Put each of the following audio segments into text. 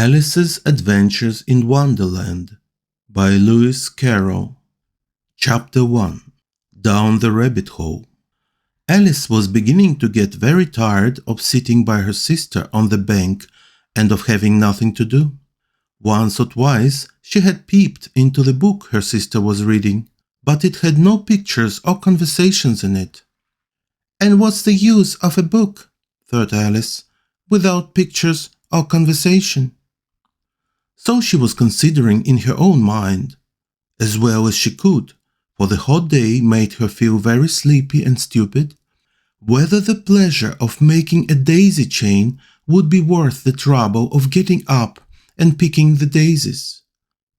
Alice's Adventures in Wonderland by Lewis Carroll. Chapter 1. Down the Rabbit Hole. Alice was beginning to get very tired of sitting by her sister on the bank and of having nothing to do. Once or twice she had peeped into the book her sister was reading, but it had no pictures or conversations in it. "And what's the use of a book," thought Alice, "without pictures or conversation?" So she was considering in her own mind, as well as she could, for the hot day made her feel very sleepy and stupid, whether the pleasure of making a daisy chain would be worth the trouble of getting up and picking the daisies,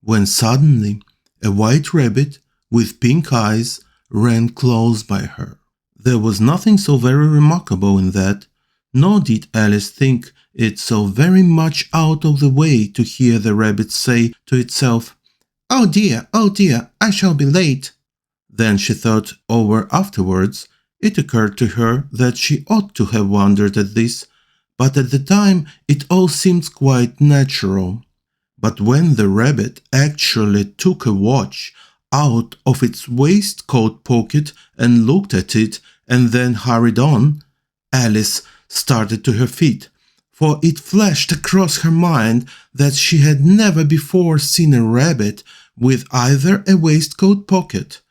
when suddenly a white rabbit with pink eyes ran close by her. There was nothing so very remarkable in that, nor did Alice think it so very much out of the way to hear the rabbit say to itself, oh dear, I shall be late." Then she thought over afterwards. It occurred to her that she ought to have wondered at this, but at the time it all seemed quite natural. But when the rabbit actually took a watch out of its waistcoat pocket and looked at it and then hurried on, Alice started to her feet, for it flashed across her mind that she had never before seen a rabbit with either a waistcoat pocket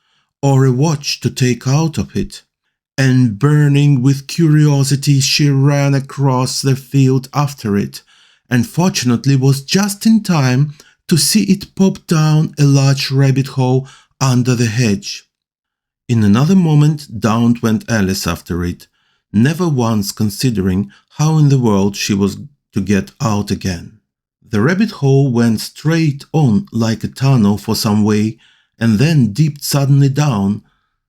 or a watch to take out of it, and burning with curiosity she ran across the field after it, and fortunately was just in time to see it pop down a large rabbit hole under the hedge. In another moment down went Alice after it, never once considering how in the world she was to get out again. The rabbit hole went straight on like a tunnel for some way, and then dipped suddenly down,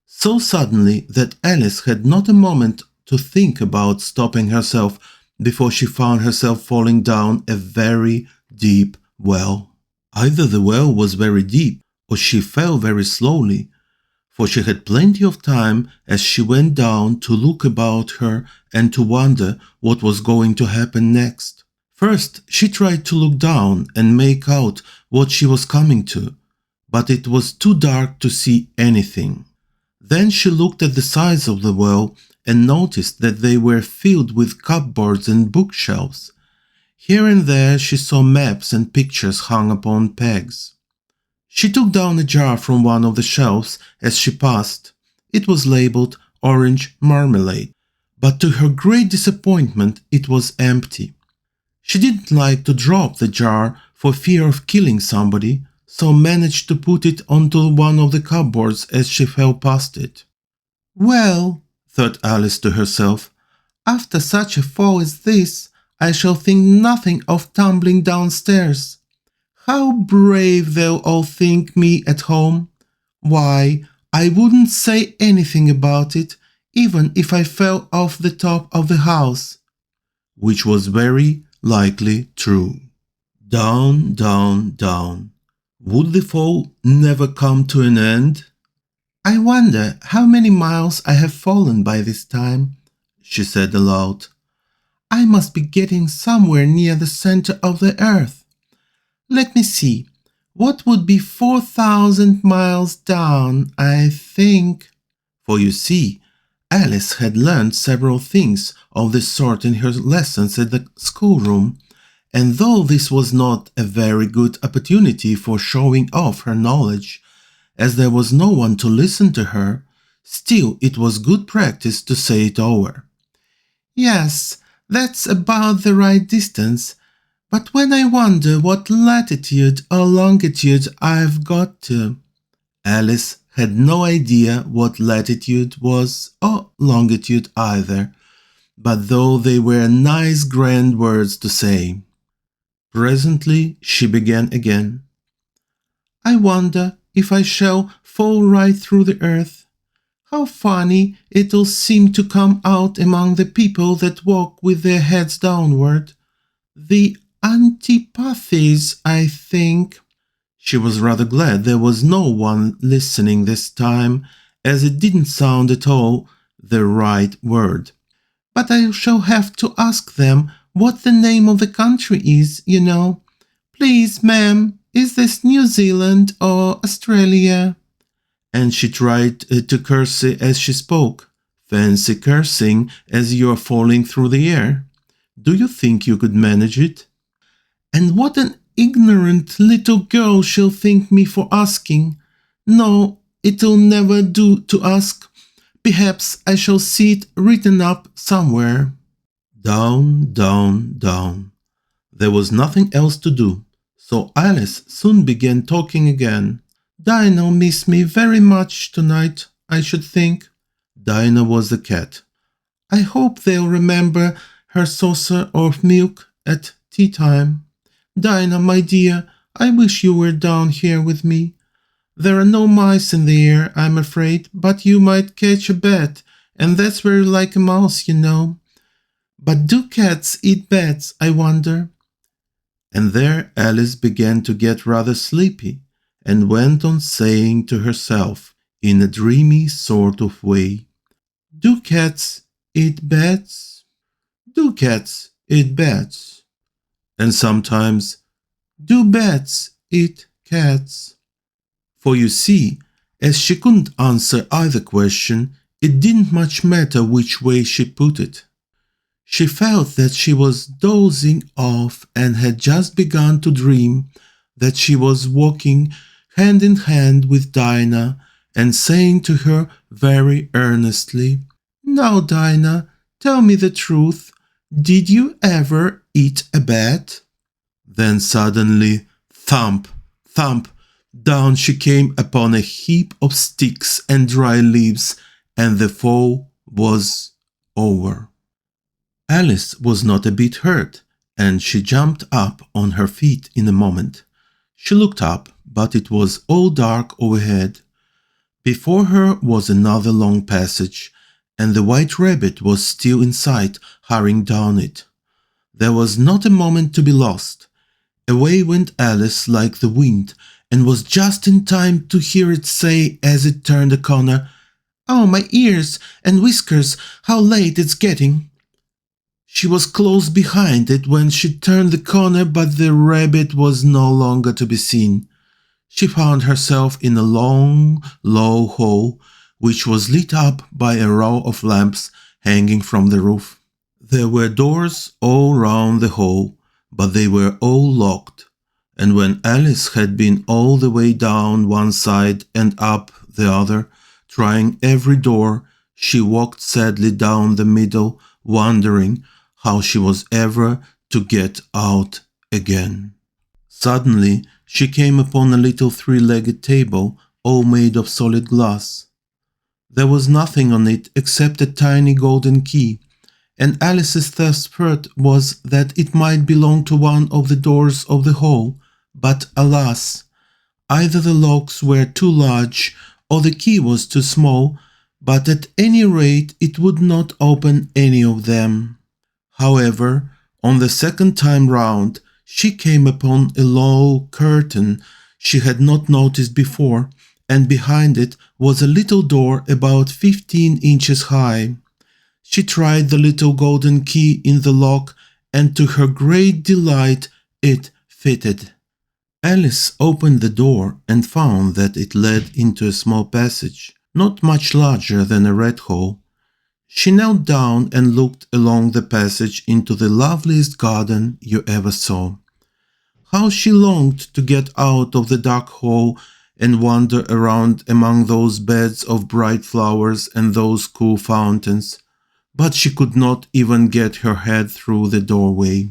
so suddenly that Alice had not a moment to think about stopping herself before she found herself falling down a very deep well. Either the well was very deep, or she fell very slowly, for she had plenty of time as she went down to look about her and to wonder what was going to happen next. First she tried to look down and make out what she was coming to, but it was too dark to see anything. Then she looked at the sides of the well and noticed that they were filled with cupboards and bookshelves. Here and there she saw maps and pictures hung upon pegs. She took down a jar from one of the shelves as she passed. It was labeled orange marmalade, but to her great disappointment it was empty. She didn't like to drop the jar for fear of killing somebody, so managed to put it onto one of the cupboards as she fell past it. "Well," thought Alice to herself, "after such a fall as this, I shall think nothing of tumbling downstairs. How brave they'll all think me at home. Why, I wouldn't say anything about it, even if I fell off the top of the house." Which was very likely true. Down, down, down. Would the fall never come to an end? "I wonder how many miles I have fallen by this time," she said aloud. "I must be getting somewhere near the center of the earth. Let me see, what would be 4,000 miles down, I think?" For you see, Alice had learned several things of this sort in her lessons at the schoolroom, and though this was not a very good opportunity for showing off her knowledge, as there was no one to listen to her, still it was good practice to say it over. "Yes, that's about the right distance. But when I wonder what latitude or longitude I've got to..." Alice had no idea what latitude was or longitude either, but though they were nice grand words to say. Presently she began again. "I wonder if I shall fall right through the earth. How funny it'll seem to come out among the people that walk with their heads downward. The antipathies, I think." She was rather glad there was no one listening this time, as it didn't sound at all the right word. "But I shall have to ask them what the name of the country is, you know. Please, ma'am, is this New Zealand or Australia? And she tried to curtsy as she spoke. Fancy cursing as you are falling through the air. Do you think you could manage it? And what an ignorant little girl she'll think me for asking. No, it'll never do to ask. Perhaps I shall see it written up somewhere. Down, down, down. There was nothing else to do, so Alice soon began talking again. Dinah'll miss me very much tonight, I should think. Dinah was the cat. I hope they'll remember her saucer of milk at tea time. Dinah, my dear, I wish you were down here with me. There are no mice in the air, I'm afraid, but you might catch a bat, and that's very like a mouse, you know. But do cats eat bats, I wonder? And there Alice began to get rather sleepy, and went on saying to herself, in a dreamy sort of way, Do cats eat bats? Do cats eat bats? And sometimes, Do bats eat cats? For you see, as she couldn't answer either question, it didn't much matter which way she put it. She felt that she was dozing off and had just begun to dream that she was walking hand in hand with Dinah and saying to her very earnestly, Now, Dinah, tell me the truth. Did you ever eat a bat? Then suddenly, thump, thump, down she came upon a heap of sticks and dry leaves, and the fall was over. Alice was not a bit hurt, and she jumped up on her feet in a moment. She looked up, but it was all dark overhead. Before her was another long passage, and the white rabbit was still in sight, hurrying down it. There was not a moment to be lost. Away went Alice like the wind, and was just in time to hear it say as it turned a corner, Oh, my ears and whiskers, how late it's getting. She was close behind it when she turned the corner, but the rabbit was no longer to be seen. She found herself in a long, low hall, which was lit up by a row of lamps hanging from the roof. There were doors all round the hall, but they were all locked, and when Alice had been all the way down one side and up the other, trying every door, she walked sadly down the middle, wondering how she was ever to get out again. Suddenly she came upon a little three-legged table, all made of solid glass. There was nothing on it except a tiny golden key, and Alice's first thought was that it might belong to one of the doors of the hall, but alas, either the locks were too large or the key was too small, but at any rate it would not open any of them. However, on the second time round, she came upon a low curtain she had not noticed before, and behind it was a little door about 15 inches high. She tried the little golden key in the lock, and to her great delight it fitted. Alice opened the door and found that it led into a small passage, not much larger than a rat hole. She knelt down and looked along the passage into the loveliest garden you ever saw. How she longed to get out of the dark hole and wander around among those beds of bright flowers and those cool fountains, but she could not even get her head through the doorway.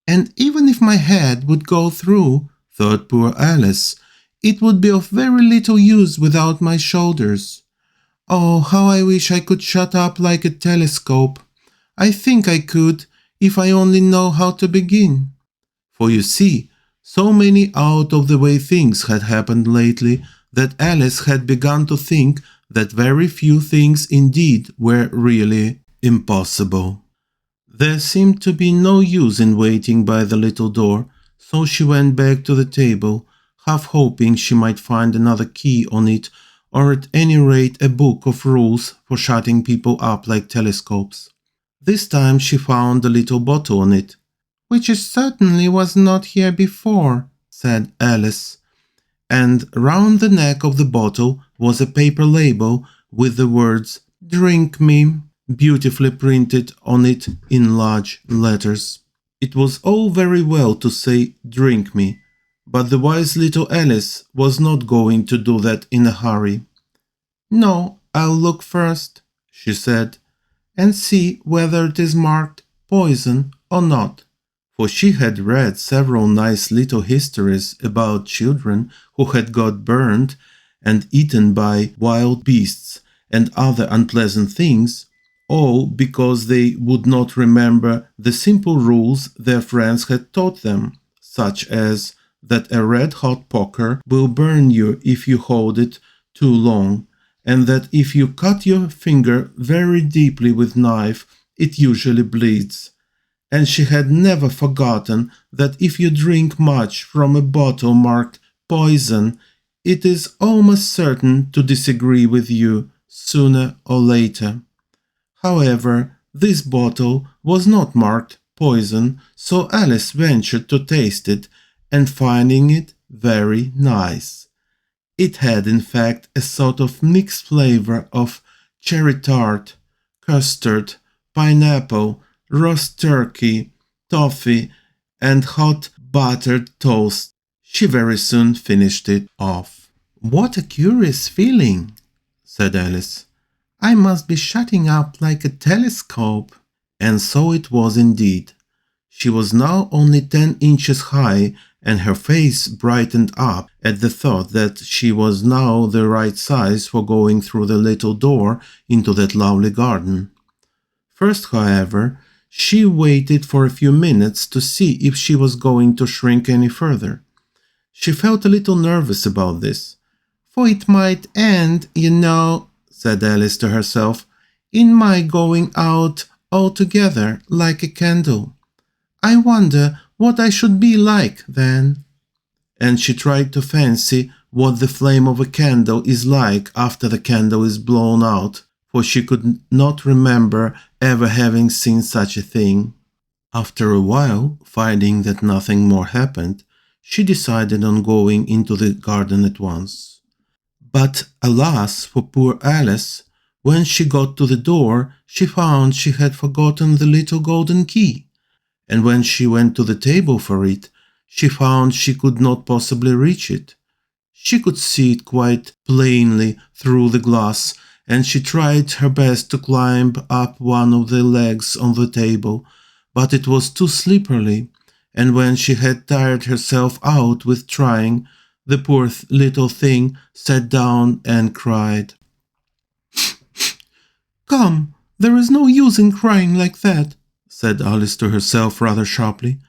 And even if my head would go through, thought poor Alice, it would be of very little use without my shoulders. Oh, how I wish I could shut up like a telescope. I think I could, if I only know how to begin. For you see, so many out-of-the-way things had happened lately that Alice had begun to think that very few things indeed were really impossible. There seemed to be no use in waiting by the little door, so she went back to the table, half hoping she might find another key on it, or at any rate a book of rules for shutting people up like telescopes. This time she found a little bottle on it. "Which certainly was not here before," said Alice. And round the neck of the bottle was a paper label with the words "Drink me" beautifully printed on it in large letters. It was all very well to say "drink me," but the wise little Alice was not going to do that in a hurry. "No, I'll look first," she said, "and see whether it is marked poison or not." For she had read several nice little histories about children who had got burned and eaten by wild beasts and other unpleasant things, all because they would not remember the simple rules their friends had taught them, such as that a red-hot poker will burn you if you hold it too long, and that if you cut your finger very deeply with knife, it usually bleeds. And she had never forgotten that if you drink much from a bottle marked poison, it is almost certain to disagree with you sooner or later. However, this bottle was not marked poison, so Alice ventured to taste it, and finding it very nice. It had in fact a sort of mixed flavor of cherry tart, custard, pineapple, roast turkey, toffee, and hot buttered toast. She very soon finished it off. "What a curious feeling," said Alice. "I must be shutting up like a telescope." And so it was indeed. She was now only 10 inches high, and her face brightened up at the thought that she was now the right size for going through the little door into that lovely garden. First, however, she waited for a few minutes to see if she was going to shrink any further. She felt a little nervous about this. "For it might end, you know," said Alice to herself, "in my going out altogether like a candle. I wonder what I should be like then." And she tried to fancy what the flame of a candle is like after the candle is blown out, for she could not remember ever having seen such a thing. After a while, finding that nothing more happened, she decided on going into the garden at once. But alas for poor Alice, when she got to the door, she found she had forgotten the little golden key, and when she went to the table for it, she found she could not possibly reach it. She could see it quite plainly through the glass, and she tried her best to climb up one of the legs on the table, but it was too slippery, and when she had tired herself out with trying, the poor little thing sat down and cried. "Come, there is no use in crying like that," said Alice to herself rather sharply.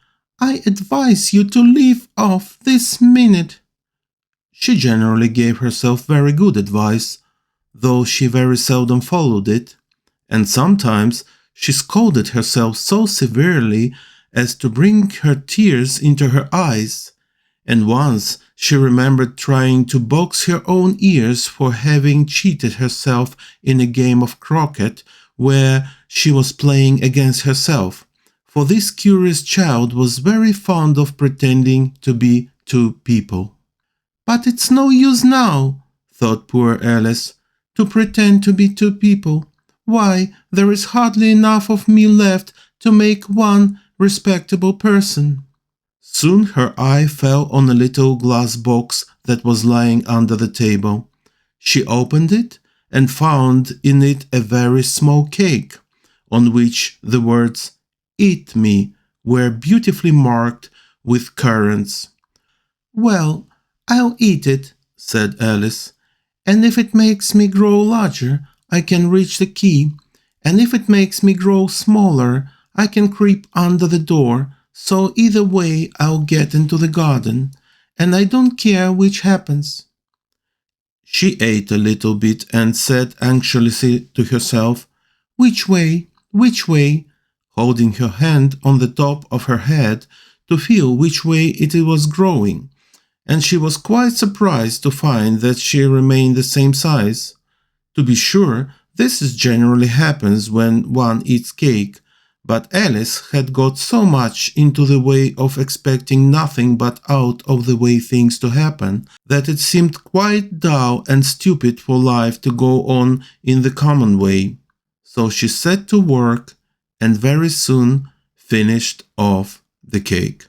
"I advise you to leave off this minute." She generally gave herself very good advice, though she very seldom followed it, and sometimes she scolded herself so severely as to bring her tears into her eyes, and once she remembered trying to box her own ears for having cheated herself in a game of croquet where she was playing against herself, for this curious child was very fond of pretending to be two people. "But it's no use now," thought poor Alice, "to pretend to be two people. Why, there is hardly enough of me left to make one respectable person." Soon her eye fell on a little glass box that was lying under the table. She opened it and found in it a very small cake, on which the words "Eat me" were beautifully marked with currants. "Well, I'll eat it," said Alice, "and if it makes me grow larger, I can reach the key, and if it makes me grow smaller, I can creep under the door, so either way I'll get into the garden, and I don't care which happens." She ate a little bit and said anxiously to herself, "Which way? Which way?" holding her hand on the top of her head to feel which way it was growing, and she was quite surprised to find that she remained the same size. To be sure, this generally happens when one eats cake, But Alice had got so much into the way of expecting nothing but out of the way things to happen that it seemed quite dull and stupid for life to go on in the common way. So she set to work and very soon finished off the cake.